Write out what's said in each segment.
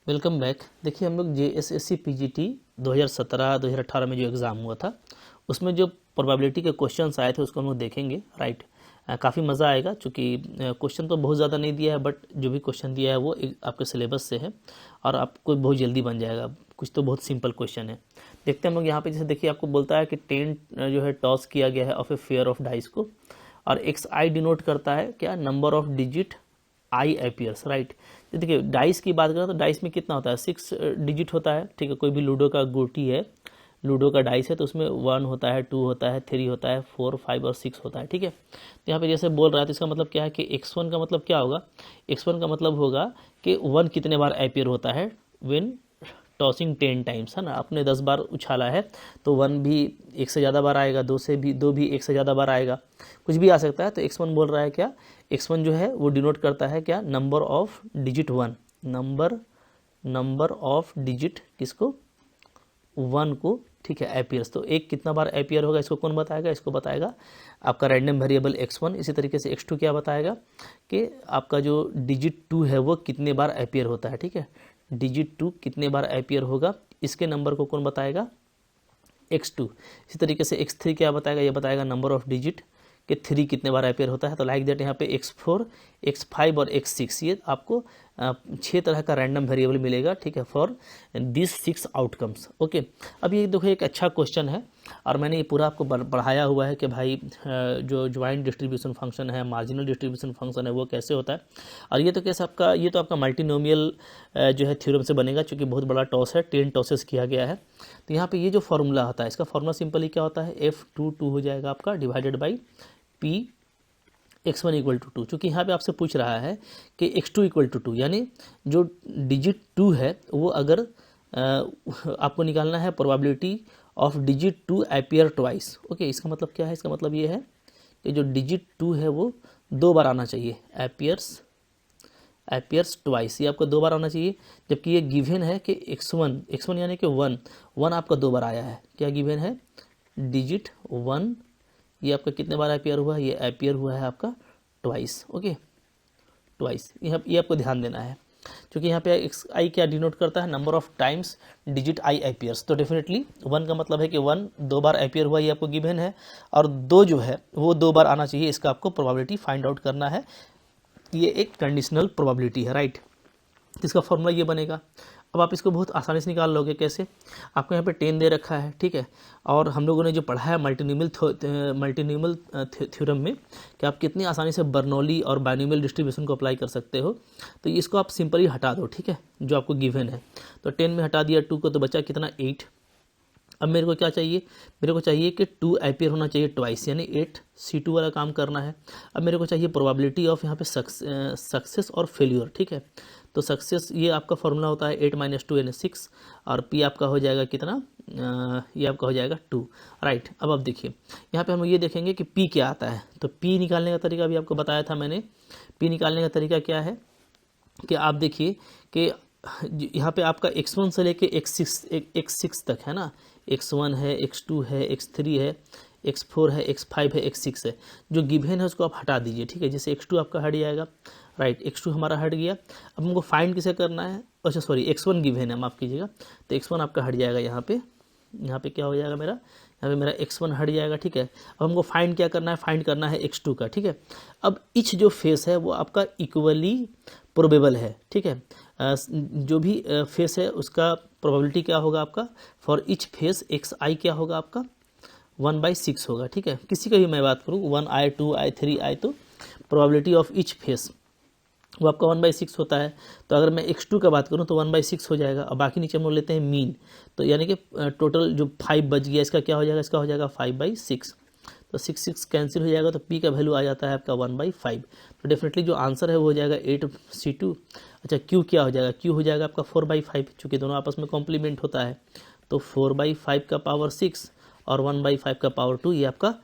Welcome back. देखिए हम लोग JSSC PGT 2017-2018 में जो एग्ज़ाम हुआ था उसमें जो प्रोबेबिलिटी के क्वेश्चंस आए थे उसको हम लोग देखेंगे। राइट, काफ़ी मज़ा आएगा क्योंकि क्वेश्चन तो बहुत ज़्यादा नहीं दिया है, बट जो भी क्वेश्चन दिया है वो आपके सिलेबस से है और आपको बहुत जल्दी बन जाएगा। कुछ तो बहुत सिंपल क्वेश्चन है। देखते हैं हम लोग यहाँ पे। जैसे देखिए आपको बोलता है कि 10 जो है टॉस किया गया है of a fair of dice को, और XI डिनोट करता है क्या, number of digit I appears. Right, तो देखिए डाइस की बात करें तो डाइस में कितना होता है, 6 डिजिट होता है। ठीक है, कोई भी लूडो का गोटी है, लूडो का डाइस है, तो उसमें 1 होता है, 2 होता है, 3 होता है, 4, 5 और 6 होता है। ठीक है, तो यहाँ पे जैसे बोल रहा है तो इसका मतलब क्या है कि x1 का मतलब क्या होगा, x1 का मतलब होगा कि 1 कितने बार अपियर होता है व्हेन टॉसिंग 10 टाइम्स, है ना। आपने 10 बार उछाला है तो 1 भी एक से ज़्यादा बार आएगा, 2 भी एक से ज़्यादा बार आएगा, कुछ भी आ सकता है। तो x1 बोल रहा है क्या, x1 जो है वो डिनोट करता है क्या, number of digit 1, number of digit किसको, 1 को। ठीक है, अपियर्स, तो एक कितना बार अपियर होगा इसको कौन बताएगा, इसको बताएगा आपका रैंडम वेरिएबल x1। इसी तरीके से x2 क्या बताएगा कि आपका जो डिजिट 2 है वो कितने बार अपियर होता है। ठीक है, डिजिट 2 कितने बार अपियर होगा, इसके नंबर को कौन बताएगा, x2। इसी तरीके से x3 क्या बताएगा, ये बताएगा नंबर ऑफ डिजिट कि 3 कितने बार अपेयर होता है। तो लाइक दैट यहाँ पे x4, x5 और x6, ये आपको 6 तरह का रैंडम वेरिएबल मिलेगा। ठीक है, फॉर दिस 6 आउटकम्स। ओके, अब ये देखो एक अच्छा क्वेश्चन है और मैंने ये पूरा आपको पढ़ाया हुआ है कि भाई जो ज्वाइंट डिस्ट्रीब्यूशन फंक्शन है, मार्जिनल डिस्ट्रीब्यूशन फंक्शन है, वो कैसे होता है। और ये तो कैसे आपका, ये तो आपका मल्टीनोमियल जो है थ्योरम से बनेगा, क्योंकि बहुत बड़ा टॉस है, 10 टॉसेस किया गया है। तो यहाँ पे ये जो फॉर्मूला होता है, इसका फॉर्मूला सिंपली क्या होता है, F2 हो जाएगा आपका divided by P x1 equal to 2। चूँकि यहाँ पे आपसे पूछ रहा है कि x2 इक्वल टू 2, यानी जो डिजिट 2 है वो अगर आपको निकालना है probability of digit 2 appear twice. Okay, इसका मतलब क्या है, इसका मतलब ये है कि जो डिजिट 2 है वो 2 बार आना चाहिए, अपियर्स ट्वाइस, ये आपको 2 बार आना चाहिए। जबकि ये गिवन है कि x1 यानी कि 1 आपका 2 बार आया है। क्या गिवन है, डिजिट 1 ये आपका कितने बार अपियर हुआ है, ये अपियर हुआ है आपका ट्वाइस। ओके, ट्वाइस, ये आपको ध्यान देना है, क्योंकि यहाँ पे XI क्या डिनोट करता है, number of times digit I appears. तो डेफिनेटली 1 का मतलब है कि 1 2 बार अपियर हुआ, ये आपको गिवन है, और 2 जो है वो 2 बार आना चाहिए, इसका आपको प्रोबेबिलिटी फाइंड आउट करना है। ये एक कंडीशनल प्रोबेबिलिटी है। राइट, इसका फॉर्मूला ये बनेगा। अब आप इसको बहुत आसानी से निकाल लोगे। कैसे, आपको यहाँ पे 10 दे रखा है। ठीक है, और हम लोगों ने जो पढ़ा है मल्टीन्यूमल थ्योरम में कि आप कितनी आसानी से बर्नौली और बाइनोमियल डिस्ट्रीब्यूशन को अप्लाई कर सकते हो। तो इसको आप सिंपली हटा दो। ठीक है, जो आपको गिवन है, तो 10 में हटा दिया 2 को, तो बचा कितना, 8। अब मेरे को क्या चाहिए, मेरे को चाहिए कि 2 अपियर होना चाहिए ट्वाइस, यानी 8 C2 वाला काम करना है। अब मेरे को चाहिए प्रोबेबिलिटी ऑफ यहाँ पे सक्सेस और फेल्यूर। ठीक है, तो सक्सेस ये आपका फॉर्मूला होता है 8 - 2 यानी 6, और P आपका हो जाएगा कितना, ये आपका हो जाएगा 2। राइट, अब आप देखिए यहाँ पे हम ये देखेंगे कि P क्या आता है। तो P निकालने का तरीका भी आपको बताया था मैंने। P निकालने का तरीका क्या है कि आप देखिए कि यहाँ पे आपका x1 से लेके x6 तक है ना, x1 है, x2 है, x3 है, x4 है, x5 है, x6 है। जो गिवन है उसको आप हटा दीजिए। ठीक है, जैसे x2 आपका हट जाएगा। राइट, x2 हमारा हट गया। अब हमको फाइंड किसे करना है, अच्छा सॉरी, x1 गिवन है, माफ़ कीजिएगा। तो x1 आपका हट जाएगा यहाँ पे क्या हो जाएगा मेरा, यहाँ पे मेरा x1 हट जाएगा। ठीक है, अब हमको फाइंड क्या करना है, फाइंड करना है x2 का। ठीक है, अब ईच जो फेस है वो आपका इक्वली प्रोबेबल है। ठीक है, जो भी फेस है उसका प्रोबेबिलिटी क्या होगा आपका, फॉर ईच फेस XI क्या होगा आपका, 1/6 होगा। ठीक है, किसी का भी मैं बात करूँ 1I 2I 3I, तो प्रोबेबिलिटी ऑफ ईच फेस वो आपका 1/6 होता है। तो अगर मैं x2 का बात करूं तो 1/6 हो जाएगा। और बाकी नीचे हम लोग लेते हैं मीन, तो यानी कि टोटल जो 5 बच गया, इसका क्या हो जाएगा, इसका हो जाएगा 5/6। तो 6 कैंसिल हो जाएगा, तो P का वैल्यू आ जाता है आपका 1/5। तो डेफिनेटली जो आंसर है वो हो जाएगा 8C2। अच्छा, Q क्या हो जाएगा, Q हो जाएगा आपका 4/5, चूँकि दोनों आपस में कॉम्प्लीमेंट होता है। तो 4/5 का पावर 6 और 1/5 का पावर 2, ये आपका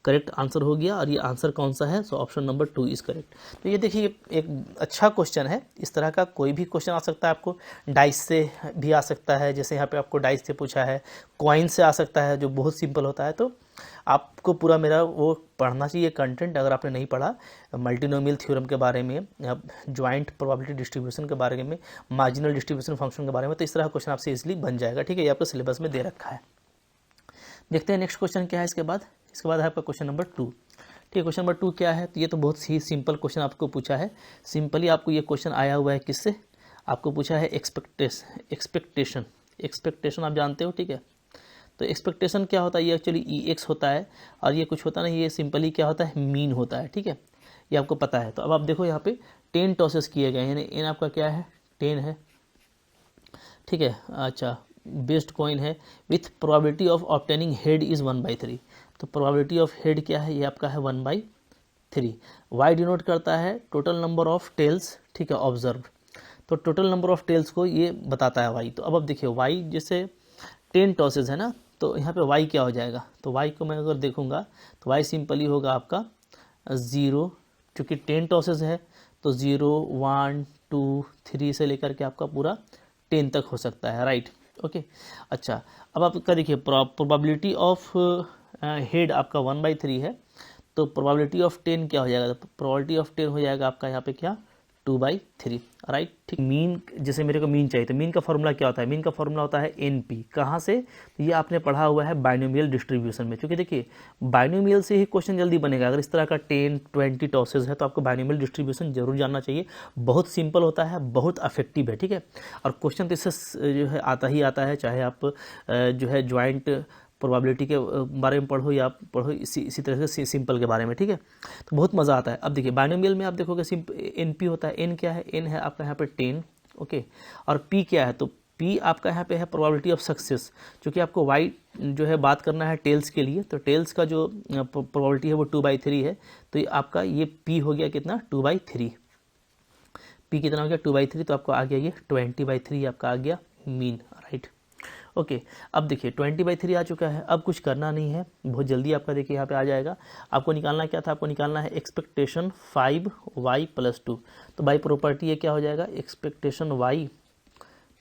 करेक्ट आंसर हो गया। और ये आंसर कौन सा है? So option number 2 is correct. तो ये देखिए एक अच्छा क्वेश्चन है। इस तरह का कोई भी क्वेश्चन आ सकता है, आपको डाइस से भी आ सकता है, जैसे यहाँ पे आपको डाइस से पूछा है, कॉइन से आ सकता है जो बहुत सिंपल होता है। तो आपको पूरा मेरा वो पढ़ना चाहिए कंटेंट। अगर आपने नहीं पढ़ा मल्टीनोमियल थ्योरम के बारे में, ज्वाइंट प्रोबेबिलिटी डिस्ट्रीब्यूशन के बारे में, मार्जिनल डिस्ट्रीब्यूशन फंक्शन के बारे में, तो इस तरह का क्वेश्चन आपसे इजीली बन जाएगा। ठीक है, ये आपके सिलेबस में दे रखा है। देखते हैं नेक्स्ट क्वेश्चन क्या है इसके बाद है आपका क्वेश्चन नंबर 2। ठीक है, क्वेश्चन नंबर 2 क्या है? तो ये तो बहुत ही सिंपल क्वेश्चन आपको पूछा है। सिंपली आपको ये क्वेश्चन आया हुआ है किससे? आपको पूछा है एक्सपेक्टेशन आप जानते हो। ठीक है, तो एक्सपेक्टेशन क्या होता है? ये एक्चुअली EX होता है, और ये कुछ होता नहीं, ये सिंपली क्या होता है? मीन होता है। ठीक है, ये आपको पता है। तो अब आप देखो यहाँ पे 10 टॉसेस किए गए हैं, यानी n आपका क्या है? 10 है। ठीक है, अच्छा, बेस्ड कॉइन है with probability of obtaining head is 1/3। तो प्रोबेबिलिटी ऑफ हेड क्या है? ये आपका है 1/3। वाई डिनोट करता है टोटल नंबर ऑफ टेल्स, ठीक है, ऑब्जर्व। तो टोटल नंबर ऑफ टेल्स को ये बताता है वाई। तो अब देखिए वाई जैसे 10 टॉसेज है ना, तो यहाँ पे वाई क्या हो जाएगा? तो वाई को मैं अगर देखूंगा तो वाई सिंपली होगा आपका 0, क्योंकि 10 टॉसेज है तो 0, 1, 2, 3 से लेकर के आपका पूरा 10 तक हो सकता है, राइट। ओके, अच्छा, अब आपका देखिए प्रोबेबिलिटी ऑफ हेड आपका 1/3 है, तो प्रोबेबिलिटी ऑफ 10 क्या हो जाएगा? तो प्रोबेबिलिटी ऑफ 10 हो जाएगा आपका यहाँ पे क्या? 2/3, राइट। ठीक, मीन जैसे मेरे को मीन चाहिए, तो मीन का फॉर्मूला क्या होता है? मीन का फॉर्मूला होता है NP। कहाँ से? तो ये आपने पढ़ा हुआ है बाइनोमियल डिस्ट्रीब्यूशन में, क्योंकि देखिए बाइनोमियल से ही क्वेश्चन जल्दी बनेगा। अगर इस तरह का 10, 20 टॉसेज है तो आपको बाइनोमियल डिस्ट्रीब्यूशन जरूर जानना चाहिए। बहुत सिंपल होता है, बहुत अफेक्टिव है। ठीक है, और क्वेश्चन तो इससे जो है आता ही आता है, चाहे आप जो है ज्वाइंट प्रोबेबिलिटी के बारे में पढ़ो या पढ़ो इसी तरह से सिंपल के बारे में। ठीक है, तो बहुत मज़ा आता है। अब देखिए बाइनोमियल में आप देखोगे NP होता है। N क्या है? N है आपका यहाँ पे 10, ओके, और P क्या है? तो P आपका यहाँ पे है प्रोबेबिलिटी ऑफ सक्सेस, क्योंकि आपको Y जो है बात करना है टेल्स के लिए, तो टेल्स का जो प्रोबेबिलिटी है वो 2/3 है। तो ये आपका ये P हो गया कितना? 2/3। P कितना हो गया? 2/3। तो आपको आ गया ये 20/3 आपका आ गया मीन, राइट। ओके, अब देखिए 20/3 आ चुका है। अब कुछ करना नहीं है, बहुत जल्दी आपका देखिए यहाँ पे आ जाएगा। आपको निकालना क्या था? आपको निकालना है एक्सपेक्टेशन 5y + 2। तो बाई प्रॉपर्टी ये क्या हो जाएगा? एक्सपेक्टेशन y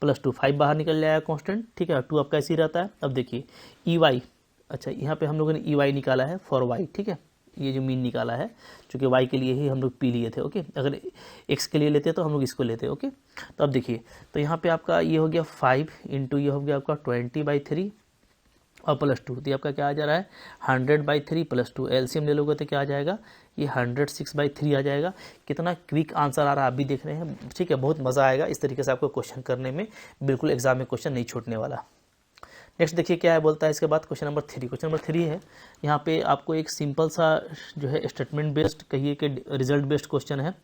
+ 2, 5 बाहर निकल जाएगा कांस्टेंट। ठीक है, 2 आपका ऐसे ही रहता है। अब देखिए EY, अच्छा यहाँ पे हम लोगों ने EY निकाला है फॉर y। ठीक है, ये जो मीन निकाला है, चूँकि y के लिए ही हम लोग P लिए थे। ओके, अगर x के लिए लेते तो हम लोग इसको लेते। ओके, तो अब देखिए, तो यहाँ पे आपका ये हो गया 5 इंटू ये हो गया आपका 20/3 और +2, तो ये आपका क्या आ जा रहा है? 100/3 + 2। एलसीएम ले लोगे तो क्या आ जाएगा? ये 106/3 आ जाएगा। कितना क्विक आंसर आ रहा है आप भी देख रहे हैं। ठीक है, बहुत मज़ा आएगा इस तरीके से आपको क्वेश्चन करने में, बिल्कुल एग्जाम में क्वेश्चन नहीं छूटने वाला। नेक्स्ट देखिए क्या है, बोलता है इसके बाद क्वेश्चन नंबर 3। क्वेश्चन नंबर 3 है, यहाँ पे आपको एक सिंपल सा जो है स्टेटमेंट बेस्ड कहिए कि रिजल्ट बेस्ड क्वेश्चन है।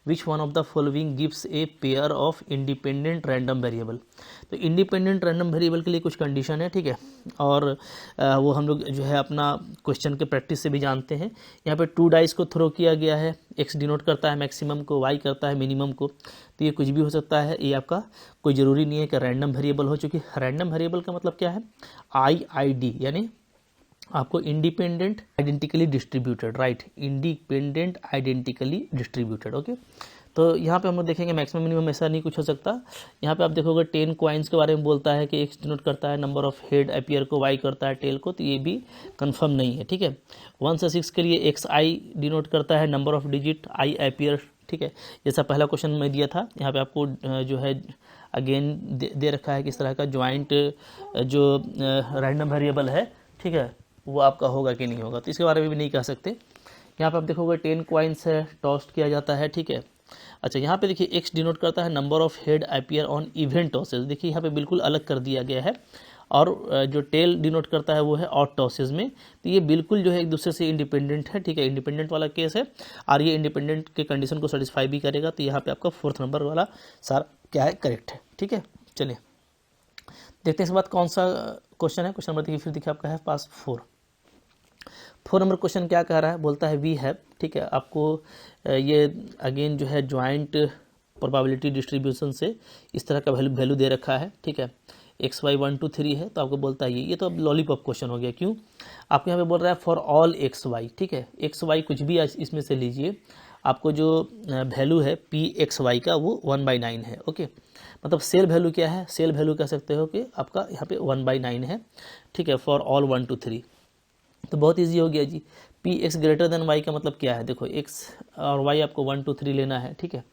Which one of the following gives a pair of independent random variable. तो इंडिपेंडेंट रैंडम वेरिएबल के लिए कुछ कंडीशन है। ठीक है, और वो हम लोग जो है अपना क्वेश्चन के प्रैक्टिस से भी जानते हैं। यहाँ पे 2 डाइस को थ्रो किया गया है। x डिनोट करता है मैक्सिमम को, y करता है मिनिमम को। तो ये कुछ भी हो सकता है, ये आपका कोई ज़रूरी नहीं है कि रैंडम वेरिएबल हो, चूँकि रैंडम वेरिएबल का मतलब क्या है? IID, यानी आपको independent identically distributed, right, independent identically distributed. Okay, तो यहाँ पे हम लोग देखेंगे मैक्सिमम मिनिमम ऐसा नहीं कुछ हो सकता। यहाँ पे आप देखोगे 10 कॉइन्स के बारे में बोलता है कि x डिनोट करता है नंबर ऑफ हेड अपीयर को, y करता है टेल को, तो ये भी कंफर्म नहीं है। ठीक है, 1 से 6 के लिए xi डिनोट करता है number of digit i appear. ठीक है, जैसा पहला क्वेश्चन में दिया था, यहाँ पे आपको जो है अगेन दे रखा है किस तरह का ज्वाइंट जो रैंडम वेरिएबल है, ठीक है, वो आपका होगा कि नहीं होगा, तो इसके बारे में भी नहीं कह सकते। यहाँ पे आप देखोगे 10 कॉइन्स है, टॉस्ट किया जाता है। ठीक है, अच्छा यहाँ पे देखिए x डिनोट करता है number of head appear on event tosses. देखिए यहाँ पे बिल्कुल अलग कर दिया गया है, और जो टेल डिनोट करता है वो है ऑड टॉसेज में। तो ये बिल्कुल जो है एक दूसरे से इंडिपेंडेंट है। ठीक है, इंडिपेंडेंट वाला केस है, और ये इंडिपेंडेंट के कंडीशन को सेटिस्फाई भी करेगा। तो यहाँ पे आपका 4th नंबर वाला सारा क्या है? करेक्ट है। ठीक है, चलिए देखते हैं इसके बाद कौन सा क्वेश्चन है। क्वेश्चन नंबर देखिए, फिर देखिए आपका है पास 4 नंबर क्वेश्चन क्या कह रहा है, बोलता है वी हैव। ठीक है, आपको ये अगेन जो है ज्वाइंट प्रोबेबिलिटी डिस्ट्रीब्यूशन से इस तरह का वैल्यू दे रखा है। ठीक है, एक्स वाई 1 2 3 है तो आपको बोलता है ये तो अब लॉलीपॉप क्वेश्चन हो गया। क्यों? आपको यहाँ पे बोल रहा है फॉर ऑल एक्स वाई, ठीक है, एक्स वाई कुछ भी इसमें से लीजिए, आपको जो वैल्यू है पी एक्स वाई का वो 1/9 है। ओके, मतलब सेल वैल्यू क्या है? सेल वैल्यू कह सकते हो कि आपका यहाँ पे 1/9 है, ठीक है, फॉर ऑल 1 2 3। तो बहुत इजी हो गया जी। P X greater than Y का मतलब क्या है? देखो एक्स और वाई आपको 1 2 3 लेना है, ठीक है।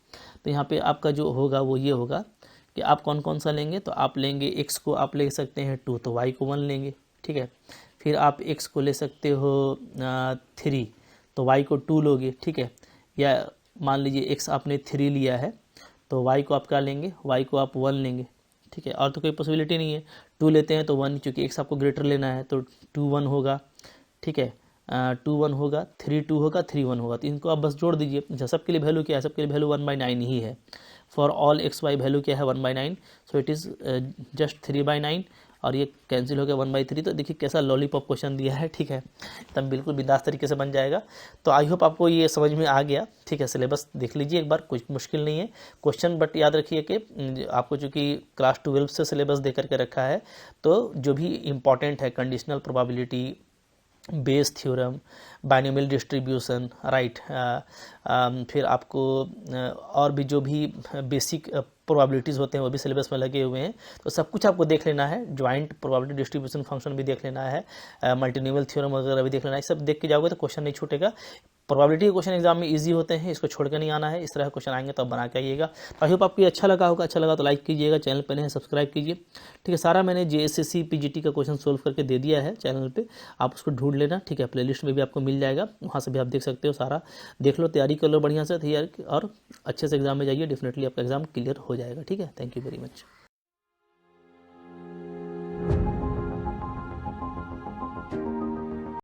तो यहाँ पे आपका जो होगा वो ये होगा कि आप कौन कौन सा लेंगे, तो आप लेंगे एक्स को आप ले सकते हैं 2, तो वाई को 1 लेंगे, ठीक है। फिर आप एक्स को ले सकते हो 3, तो वाई को 2 लोगे, ठीक है। या मान लीजिए एक्स आपने 3 लिया है तो वाई को आप क्या लेंगे? वाई को आप 1 लेंगे, ठीक है। और तो कोई पॉसिबिलिटी नहीं है। 2 लेते हैं तो 1, क्योंकि एक्स आपको ग्रेटर लेना है तो 2 1 होगा, ठीक है। 2 1 होगा, 3 2 होगा, 3 1 होगा। तो इनको आप बस जोड़ दीजिए। अच्छा, सबके लिए वैल्यू क्या है? सबके लिए वैल्यू 1/9 ही है। For all X Y value क्या है? 1/9, सो इट इज़ जस्ट 3/9, और ये कैंसिल हो गया 1/3। तो देखिए कैसा लॉलीपॉप क्वेश्चन दिया है, ठीक है, तब बिल्कुल बिंदास तरीके से बन जाएगा। तो आई होप आपको ये समझ में आ गया, ठीक है। सिलेबस देख लीजिए एक बार, कुछ मुश्किल नहीं है क्वेश्चन, बट याद रखिए कि आपको चूँकि क्लास 12 से सिलेबस दे करके रखा है, तो जो भी इम्पॉर्टेंट है conditional probability, Bayes theorem, binomial distribution, right, फिर आपको और भी जो भी बेसिक प्रोबेबिलिटीज़ होते हैं वो भी सिलेबस में लगे हुए हैं। तो सब कुछ आपको देख लेना है। ज्वाइंट प्रोबेबिलिटी डिस्ट्रीब्यूशन फंक्शन भी देख लेना है, मल्टीनोमियल थ्योरम वगैरह भी देख लेना है। सब देख के जाओगे तो क्वेश्चन नहीं छूटेगा। प्रोबेबिलिटी के क्वेश्चन एग्जाम में इजी होते हैं, इसको छोड़ के नहीं आना है। इस तरह क्वेश्चन आएंगे तो आप बना के आइएगा। तो आई होप आपको अच्छा लगा होगा। अच्छा लगा तो लाइक कीजिएगा, चैनल पहले है सब्सक्राइब कीजिए, ठीक है। सारा मैंने JSSC PGT का क्वेश्चन सोल्व करके दे दिया है चैनल पे, आप उसको ढूंढ लेना, ठीक है। प्लेलिस्ट में भी आपको मिल जाएगा, वहाँ से भी आप देख सकते हो। सारा देख लो, तैयारी कर लो बढ़िया से, और अच्छे से एग्जाम में जाइए, डेफिनेटली आपका एग्जाम क्लियर हो जाएगा, ठीक है। Thank you very much.